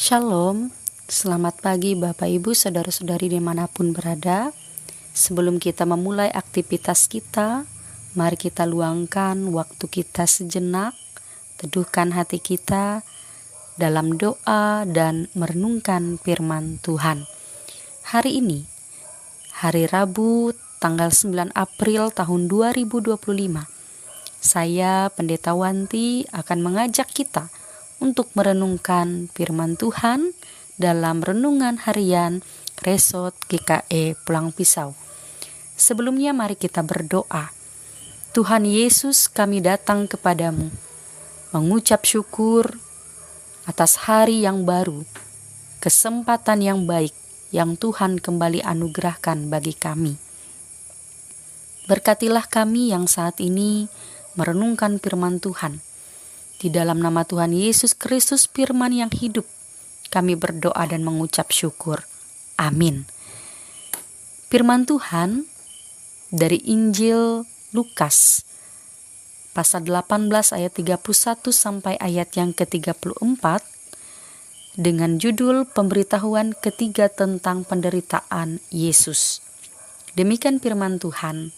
Shalom, selamat pagi Bapak Ibu Saudara-saudari dimanapun berada. Sebelum kita memulai aktivitas kita, mari kita luangkan waktu kita sejenak, teduhkan hati kita dalam doa dan merenungkan firman Tuhan. Hari ini, hari Rabu tanggal 9 April tahun 2025, saya Pendeta Wanti akan mengajak kita untuk merenungkan firman Tuhan dalam renungan harian Resort GKE Pulang Pisau. Sebelumnya mari kita berdoa. Tuhan Yesus, kami datang kepadamu, mengucap syukur atas hari yang baru, kesempatan yang baik yang Tuhan kembali anugerahkan bagi kami. Berkatilah kami yang saat ini merenungkan firman Tuhan. Di dalam nama Tuhan Yesus Kristus firman yang hidup, kami berdoa dan mengucap syukur. Amin. Firman Tuhan dari Injil Lukas, pasal 18 ayat 31 sampai ayat yang ke-34, dengan judul pemberitahuan ketiga tentang penderitaan Yesus. Demikian firman Tuhan,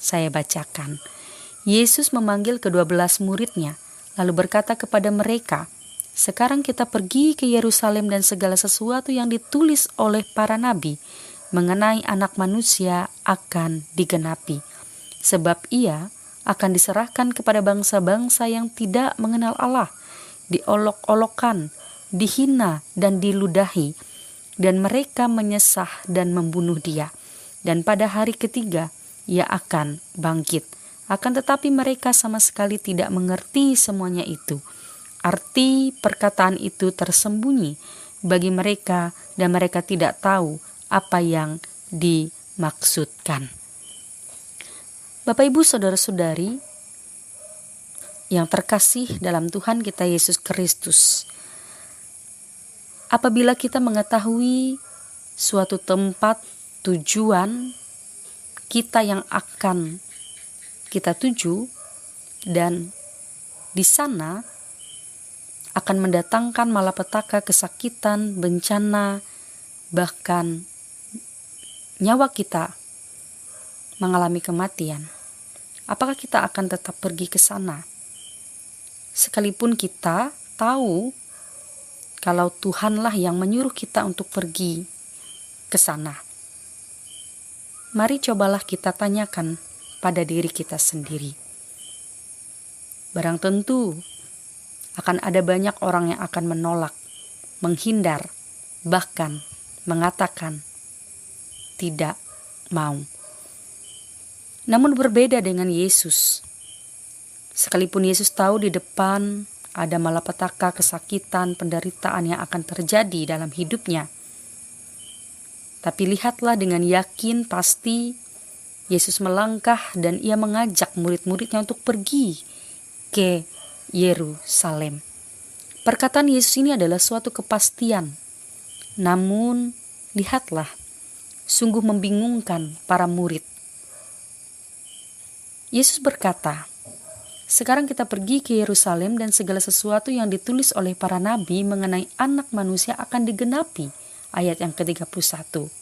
saya bacakan. Yesus memanggil ke-12 muridnya, lalu berkata kepada mereka, "Sekarang kita pergi ke Yerusalem dan segala sesuatu yang ditulis oleh para nabi mengenai Anak Manusia akan digenapi. Sebab ia akan diserahkan kepada bangsa-bangsa yang tidak mengenal Allah, diolok-olokkan, dihina dan diludahi, dan mereka menyesah dan membunuh dia. Dan pada hari ketiga ia akan bangkit. Akan tetapi mereka sama sekali tidak mengerti semuanya itu. Arti perkataan itu tersembunyi bagi mereka dan mereka tidak tahu apa yang dimaksudkan." Bapak Ibu Saudara-saudari yang terkasih dalam Tuhan kita Yesus Kristus, apabila kita mengetahui suatu tempat tujuan kita yang akan kita tuju, dan di sana akan mendatangkan malapetaka, kesakitan, bencana, bahkan nyawa kita mengalami kematian. Apakah kita akan tetap pergi ke sana? Sekalipun kita tahu kalau Tuhanlah yang menyuruh kita untuk pergi ke sana. Mari cobalah kita tanyakan pada diri kita sendiri. Barang tentu akan ada banyak orang yang akan menolak, menghindar, bahkan mengatakan tidak mau. Namun berbeda dengan Yesus. Sekalipun Yesus tahu di depan ada malapetaka, kesakitan, penderitaan yang akan terjadi dalam hidupnya, tapi lihatlah dengan yakin pasti Yesus melangkah dan ia mengajak murid-muridnya untuk pergi ke Yerusalem. Perkataan Yesus ini adalah suatu kepastian. Namun, lihatlah, sungguh membingungkan para murid. Yesus berkata, "Sekarang kita pergi ke Yerusalem dan segala sesuatu yang ditulis oleh para nabi mengenai Anak Manusia akan digenapi." Ayat yang ke-31.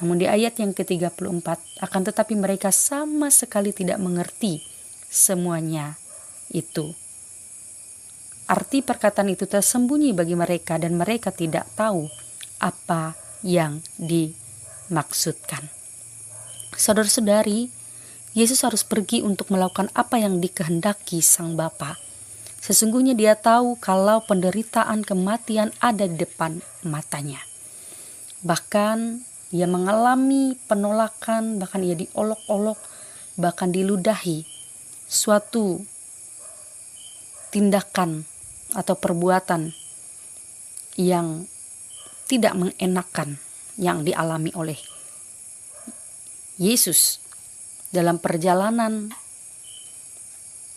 Namun di ayat yang ke-34, akan tetapi mereka sama sekali tidak mengerti semuanya itu. Arti perkataan itu tersembunyi bagi mereka dan mereka tidak tahu apa yang dimaksudkan. Saudara-saudari, Yesus harus pergi untuk melakukan apa yang dikehendaki Sang Bapa. Sesungguhnya dia tahu kalau penderitaan kematian ada di depan matanya. Bahkan ia mengalami penolakan, bahkan ia diolok-olok, bahkan diludahi. Suatu tindakan atau perbuatan yang tidak mengenakan yang dialami oleh Yesus dalam perjalanan,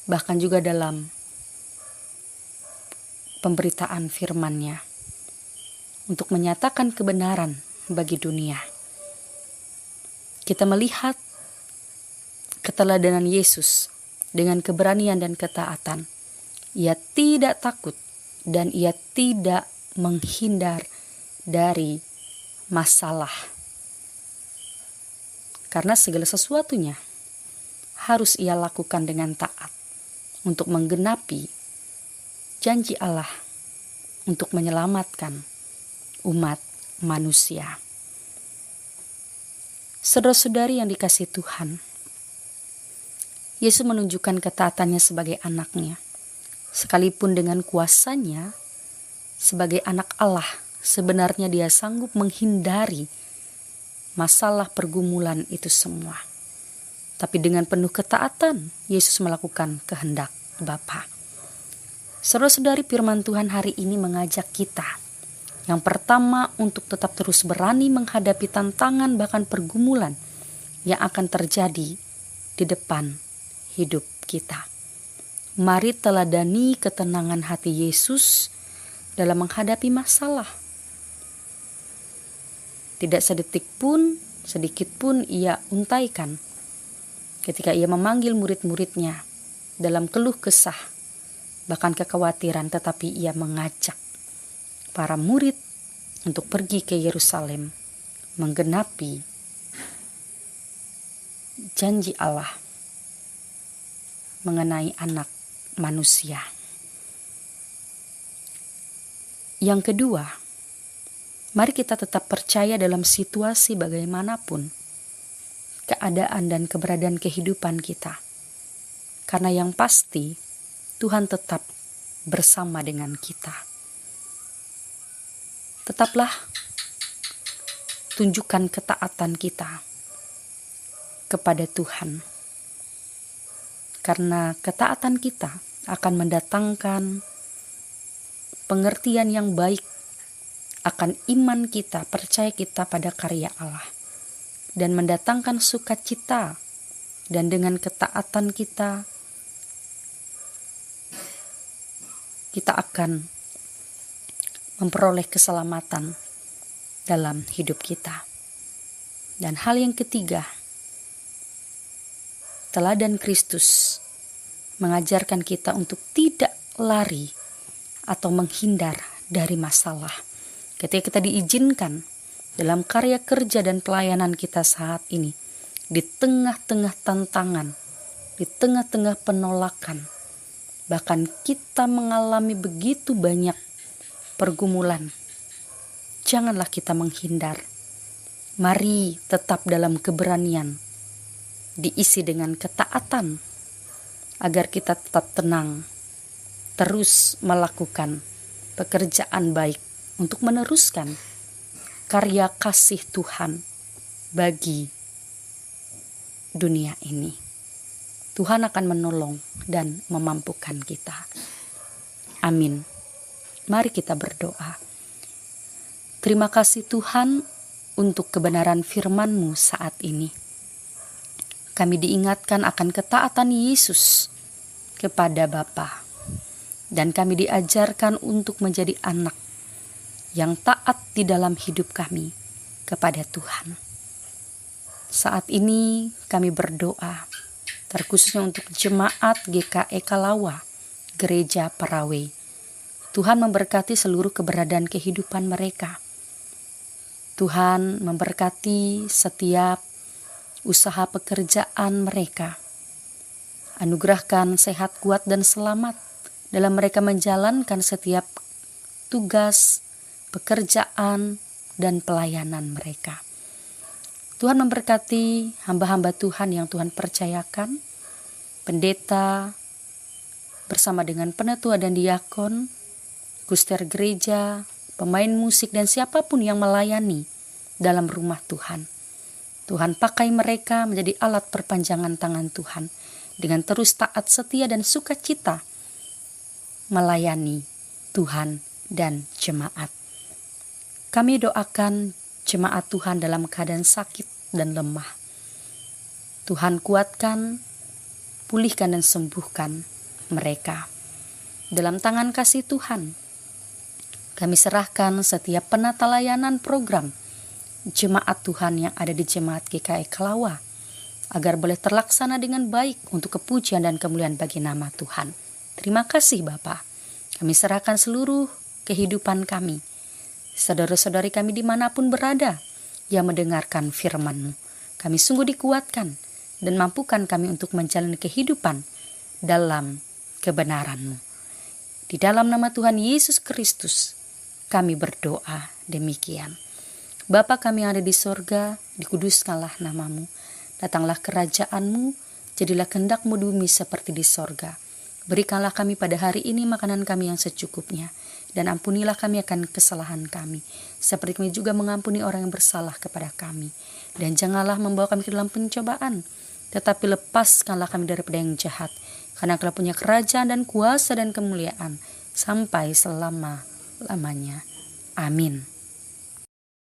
bahkan juga dalam pemberitaan firman-Nya untuk menyatakan kebenaran bagi dunia. Kita melihat keteladanan Yesus dengan keberanian dan ketaatan. Ia tidak takut dan ia tidak menghindar dari masalah. Karena segala sesuatunya harus ia lakukan dengan taat untuk menggenapi janji Allah untuk menyelamatkan umat manusia. Saudara-saudari yang dikasihi Tuhan, Yesus menunjukkan ketaatannya sebagai anaknya. Sekalipun dengan kuasanya sebagai anak Allah, sebenarnya dia sanggup menghindari masalah pergumulan itu semua. Tapi dengan penuh ketaatan, Yesus melakukan kehendak Bapa. Saudara-saudari, firman Tuhan hari ini mengajak kita, yang pertama, untuk tetap terus berani menghadapi tantangan bahkan pergumulan yang akan terjadi di depan hidup kita. Mari teladani ketenangan hati Yesus dalam menghadapi masalah. Tidak sedikit pun ia untaikan ketika ia memanggil murid-muridnya dalam keluh kesah, bahkan kekhawatiran, tetapi ia mengajak para murid untuk pergi ke Yerusalem menggenapi janji Allah mengenai anak manusia. Yang kedua, mari kita tetap percaya dalam situasi bagaimanapun keadaan dan keberadaan kehidupan kita. Karena yang pasti Tuhan tetap bersama dengan kita. Tetaplah tunjukkan ketaatan kita kepada Tuhan. Karena ketaatan kita akan mendatangkan pengertian yang baik akan iman kita, percaya kita pada karya Allah. Dan mendatangkan sukacita. Dan dengan ketaatan kita akan memperoleh keselamatan dalam hidup kita. Dan hal yang ketiga, teladan Kristus mengajarkan kita untuk tidak lari atau menghindar dari masalah. Ketika kita diizinkan dalam karya kerja dan pelayanan kita saat ini, di tengah-tengah tantangan, di tengah-tengah penolakan, bahkan kita mengalami begitu banyak pergumulan, janganlah kita menghindar. Mari tetap dalam keberanian, diisi dengan ketaatan, agar kita tetap tenang, terus melakukan pekerjaan baik untuk meneruskan karya kasih Tuhan bagi dunia ini. Tuhan akan menolong dan memampukan kita. Amin. Mari kita berdoa. Terima kasih Tuhan untuk kebenaran firman-Mu saat ini. Kami diingatkan akan ketaatan Yesus kepada Bapa. Dan kami diajarkan untuk menjadi anak yang taat di dalam hidup kami kepada Tuhan. Saat ini kami berdoa, terkhususnya untuk jemaat GKE Kalawa, Gereja Parawe. Tuhan memberkati seluruh keberadaan kehidupan mereka. Tuhan memberkati setiap usaha pekerjaan mereka. Anugerahkan sehat, kuat, dan selamat dalam mereka menjalankan setiap tugas, pekerjaan, dan pelayanan mereka. Tuhan memberkati hamba-hamba Tuhan yang Tuhan percayakan, pendeta bersama dengan penatua dan diakon, kuster gereja, pemain musik, dan siapapun yang melayani dalam rumah Tuhan. Tuhan pakai mereka menjadi alat perpanjangan tangan Tuhan dengan terus taat, setia, dan sukacita melayani Tuhan dan jemaat. Kami doakan jemaat Tuhan dalam keadaan sakit dan lemah. Tuhan kuatkan, pulihkan, dan sembuhkan mereka. Dalam tangan kasih Tuhan, kami serahkan setiap penata layanan program jemaat Tuhan yang ada di Jemaat GKE Kalawa, agar boleh terlaksana dengan baik untuk kepujian dan kemuliaan bagi nama Tuhan. Terima kasih Bapa. Kami serahkan seluruh kehidupan kami, saudara-saudari kami dimanapun berada yang mendengarkan firman-Mu. Kami sungguh dikuatkan dan mampukan kami untuk menjalani kehidupan dalam kebenaran-Mu. Di dalam nama Tuhan Yesus Kristus, kami berdoa demikian. Bapa kami yang ada di sorga, dikuduskanlah nama-Mu. Datanglah kerajaan-Mu, jadilah kehendak-Mu di bumi seperti di sorga. Berikanlah kami pada hari ini makanan kami yang secukupnya, dan ampunilah kami akan kesalahan kami, seperti kami juga mengampuni orang yang bersalah kepada kami. Dan janganlah membawa kami ke dalam pencobaan, tetapi lepaskanlah kami daripada yang jahat, karena Engkau punya kerajaan dan kuasa dan kemuliaan, sampai selama-lamanya. Amin.